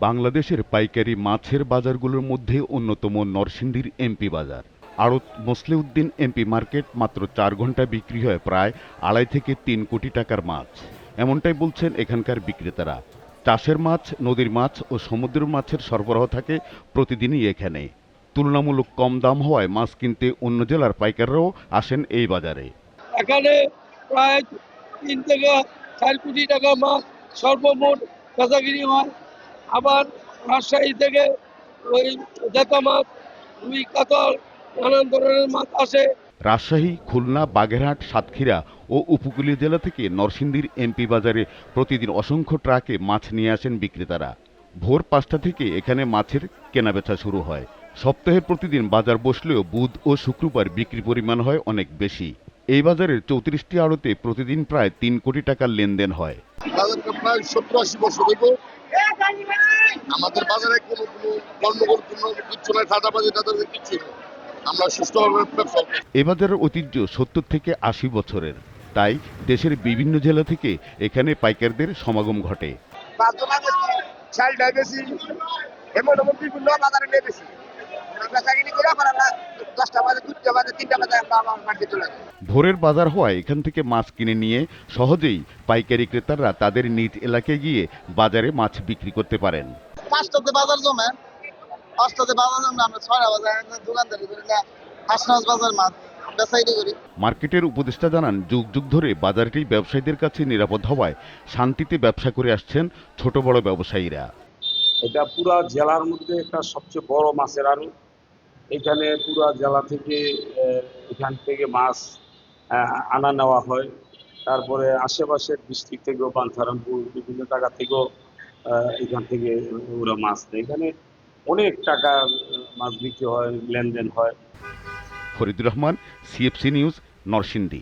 বাংলাদেশের পাইকারি মাছের বাজারগুলোর মধ্যে অন্যতম নরসিংদীর এমপি বাজার। আড়ত মোসলেউদ্দিন এমপি মার্কেট মাত্র 4 ঘন্টায় বিক্রি হয় প্রায় 2.5 থেকে 3 কোটি টাকার মাছ। এমনটাই বলছেন এখানকার বিক্রেতারা। চাষের মাছ, নদীর মাছ ও সমুদ্রের মাছের সরবরাহ থাকে প্রতিদিনই এখানে। তুলনামূলক কম দাম হওয়ায় মাছ কিনতে অন্য জেলার পাইকাররাও আসেন এই বাজারে। এখানে প্রায় 3 থেকে 4 কোটি টাকা মাছ সর্বমোট বেচাকিনি হয়। আবার রাজশাহী থেকে ওই জেতা মাছ, রুই, কাতল, নানান ধরনের মাছ আসে। রাজশাহী, খুলনা, বাগেরহাট, সাতক্ষীরা ও উপকূলীয় জেলা থেকে নরসিংদীর এমপি বাজারে প্রতিদিন অসংখ্য ট্রাকে মাছ নিয়ে আসেন বিক্রেতারা। ভোর 5টা থেকে এখানে মাছের কেনাবেচা শুরু হয়। সপ্তাহে প্রতিদিন বাজার বসলেও বুধ ও শুক্রবার বিক্রি পরিমাণ হয় অনেক বেশি। এই বাজারের 34টি আড়তে প্রতিদিন প্রায় 3 কোটি টাকার লেনদেন হয়। বাজারটা প্রায় 70-80 বছর হইব। আমাদের বাজারে কোনো গন্ডগোল কোনো কিচ্ছু নাই, ঠান্ডাবাজি টাদাবাজি কিচ্ছু নেই। আমরা সুষ্ঠুভাবে ব্যবসা করি। এ বাজারের ঐতিহ্য 70 থেকে 80 বছরের। তাই দেশের বিভিন্ন জেলা থেকে এখানে পাইকারদের সমাগম ঘটে। ভোরের বাজার হওয়ায় এখান থেকে মাছ কিনে নিয়ে সহজেই পাইকারি ক্রেতারা তাদের নিজ এলাকায় গিয়ে বাজারে মাছ বিক্রি করতে পারেন। 5টাতে বাজার জমে, 5টাতে বাজার জমে আমরা 6টা বাজার দোকানদারি করি না, হাসনাস বাজার মাছ বেচাইনি করি। মার্কেটের উপদেষ্টা জানান, যুগ যুগ ধরে বাজারটি ব্যবসায়ীদের কাছে নিরাপদ হওয়ায় শান্তিতে ব্যবসা করে আসছেন ছোট বড় ব্যবসায়ীরা। এটা পুরা জেলার মধ্যে একটা সবচেয়ে বড় মাছের আড়ত। এখানে পুরা জেলা থেকে এখান থেকে মাছ আনা নেওয়া হয়। তারপরে আশেপাশের ডিস্ট্রিক্ট থেকেও, বাঞ্ছারামপুর, বিভিন্ন জায়গা থেকেও এখান থেকে ওরা মাছ নেয়। এখানে অনেক টাকা মাছ বিক্রি হয়, লেনদেন হয়। Faridur Rahman, CFC news, Narsingdi.